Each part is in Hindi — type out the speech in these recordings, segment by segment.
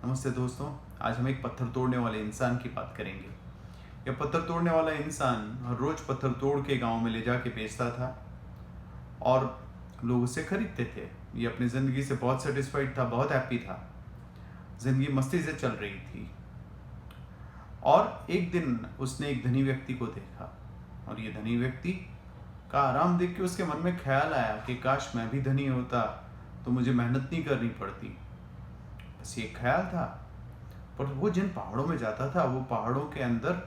नमस्ते दोस्तों। आज हम एक पत्थर तोड़ने वाले इंसान की बात करेंगे। यह पत्थर तोड़ने वाला इंसान हर रोज पत्थर तोड़ के गांव में ले जाके बेचता था और लोग उसे खरीदते थे। ये अपनी ज़िंदगी से बहुत सेटिस्फाइड था, बहुत हैप्पी था। ज़िंदगी मस्ती से चल रही थी। और एक दिन उसने एक धनी व्यक्ति को देखा और ये धनी व्यक्ति का आराम देख के उसके मन में ख्याल आया कि काश मैं भी धनी होता तो मुझे मेहनत नहीं करनी पड़ती। बस ये ख्याल था। पर वो जिन पहाड़ों में जाता था वो पहाड़ों के अंदर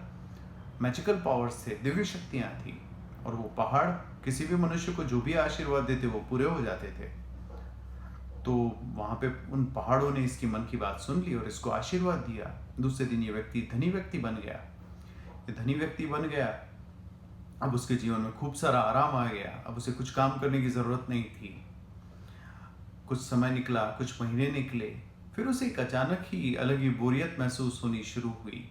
मैजिकल पावर्स थे, दिव्य शक्तियां थी। और वो पहाड़ किसी भी मनुष्य को जो भी आशीर्वाद देते वो पूरे हो जाते थे। तो वहां पे उन पहाड़ों ने इसकी मन की बात सुन ली और इसको आशीर्वाद दिया। दूसरे दिन ये व्यक्ति धनी व्यक्ति बन गया। ये धनी व्यक्ति बन गया। अब उसके जीवन में खूब सारा आराम आ गया। अब उसे कुछ काम करने की जरूरत नहीं थी। कुछ समय निकला, कुछ महीने निकले, फिर उसे एक अचानक ही अलग ही बोरियत महसूस होनी शुरू हुई।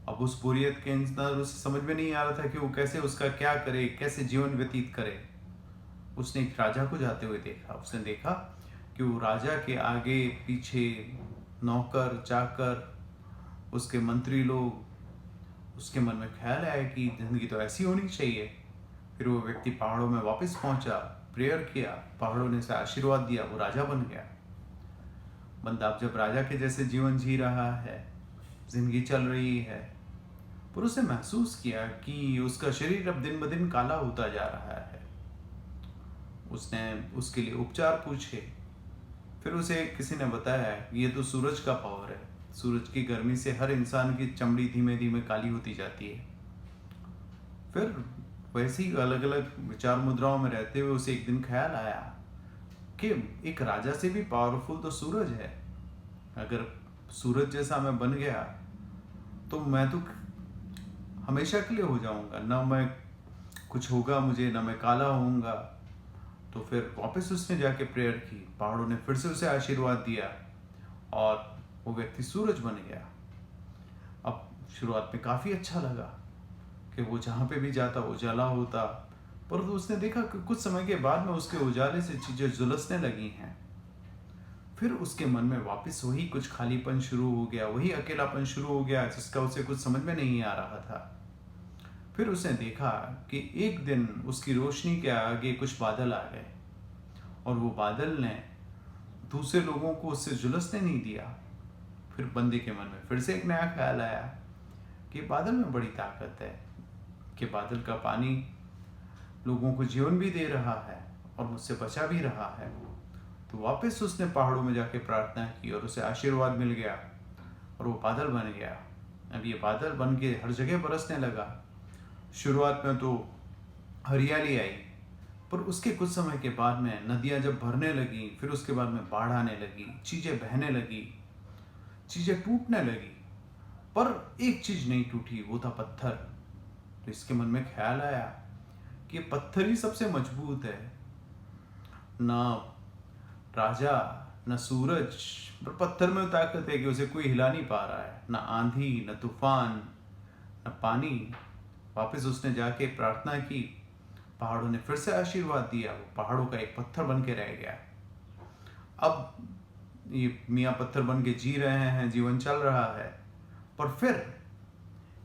अब उस बोरियत के अंदर उसे समझ में नहीं आ रहा था कि वो कैसे उसका क्या करे, कैसे जीवन व्यतीत करे। उसने एक राजा को जाते हुए देखा। उसने देखा कि वो राजा के आगे पीछे नौकर चाकर, उसके मंत्री लोग, उसके मन में ख्याल आया कि जिंदगी तो ऐसी होनी चाहिए। फिर वो व्यक्ति पहाड़ों में वापस पहुंचा, प्रेयर किया, पहाड़ों ने उसे आशीर्वाद दिया, वो राजा बन गया। बंदा अब जब राजा के जैसे जीवन जी रहा है, जिंदगी चल रही है, पर उसने महसूस किया कि उसका शरीर अब दिन ब दिन काला होता जा रहा है। उसने उसके लिए उपचार पूछे। फिर उसे किसी ने बताया ये तो सूरज का पावर है। सूरज की गर्मी से हर इंसान की चमड़ी धीमे धीमे काली होती जाती है। फिर वैसे ही अलग अलग विचार मुद्राओं में रहते हुए उसे एक दिन ख्याल आया कि एक राजा से भी पावरफुल तो सूरज है। अगर सूरज जैसा मैं बन गया तो मैं तो हमेशा के लिए हो जाऊंगा, ना मैं कुछ होगा मुझे, ना मैं काला होऊंगा। तो फिर वापस उसने जाके प्रेयर की, पहाड़ों ने फिर से उसे आशीर्वाद दिया और वो व्यक्ति सूरज बन गया। अब शुरुआत में काफ़ी अच्छा लगा कि वो जहाँ पे भी जाता उजाला होता, परंतु उसने देखा कि कुछ समय के बाद में उसके उजाले से चीज़ें झुलसने लगी हैं। फिर उसके मन में वापस वही कुछ खालीपन शुरू हो गया, वही अकेलापन शुरू हो गया जिसका उसे कुछ समझ में नहीं आ रहा था। फिर उसने देखा कि एक दिन उसकी रोशनी के आगे कुछ बादल आ गए और वो बादल ने दूसरे लोगों को उससे झुलसने नहीं दिया। फिर बंदे के मन में फिर से एक नया ख्याल आया कि बादल में बड़ी ताकत है, कि बादल का पानी लोगों को जीवन भी दे रहा है और मुझसे बचा भी रहा है। तो वापस उसने पहाड़ों में जाके प्रार्थना की और उसे आशीर्वाद मिल गया और वो बादल बन गया। अब ये बादल बन के हर जगह बरसने लगा। शुरुआत में तो हरियाली आई, पर उसके कुछ समय के बाद में नदियां जब भरने लगी, फिर उसके बाद में बाढ़ आने लगी, चीज़ें बहने लगी, चीज़ें टूटने लगी। पर एक चीज़ नहीं टूटी, वो था पत्थर। तो इसके मन में ख्याल आया कि पत्थर ही सबसे मजबूत है। ना राजा, न सूरज, पर पत्थर में ताकत है कि उसे कोई हिला नहीं पा रहा है। न आंधी, न तूफान, न पानी। वापस उसने जाके प्रार्थना की, पहाड़ों ने फिर से आशीर्वाद दिया, वो पहाड़ों का एक पत्थर बन के रह गया। अब ये मियाँ पत्थर बन के जी रहे हैं, जीवन चल रहा है। पर फिर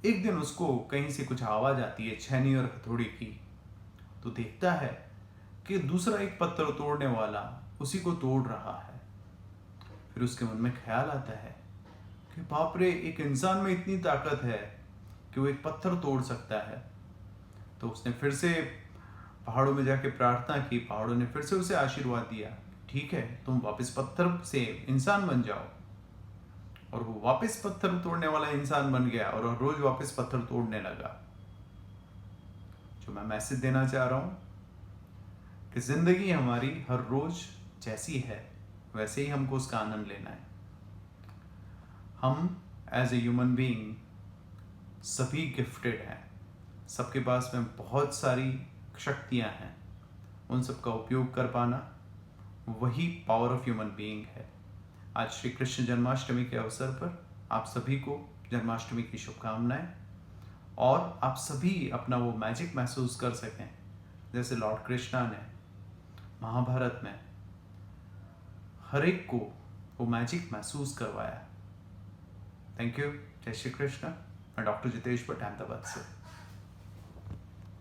एक दिन उसको कहीं से कुछ आवाज आती है, छेनी और हथौड़ी की। तो देखता है कि दूसरा एक पत्थर तोड़ने वाला उसी को तोड़ रहा है। फिर उसके मन में ख्याल आता है कि बाप रे, एक इंसान में इतनी ताकत है कि वो एक पत्थर तोड़ सकता है। तो उसने फिर से पहाड़ों में जाके प्रार्थना की, पहाड़ों ने फिर से उसे आशीर्वाद दिया, ठीक है तुम वापस पत्थर से इंसान बन जाओ। और वो वापस पत्थर तोड़ने वाला इंसान बन गया और रोज वापस पत्थर तोड़ने लगा। जो मैं मैसेज देना चाह रहा हूँ कि जिंदगी हमारी हर रोज जैसी है वैसे ही हमको उसका आनंद लेना है। हम एज ए ह्यूमन बीइंग सभी गिफ्टेड हैं। सबके पास में बहुत सारी शक्तियां हैं। उन सब का उपयोग कर पाना वही पावर ऑफ ह्यूमन बीइंग है। आज श्री कृष्ण जन्माष्टमी के अवसर पर आप सभी को जन्माष्टमी की शुभकामनाएं, और आप सभी अपना वो मैजिक महसूस कर सकें जैसे लॉर्ड कृष्णा ने महाभारत में हर एक को वो मैजिक महसूस करवाया। Thank you. जय श्री कृष्ण। मैं डॉक्टर जितेश भट्ट, अहमदाबाद से।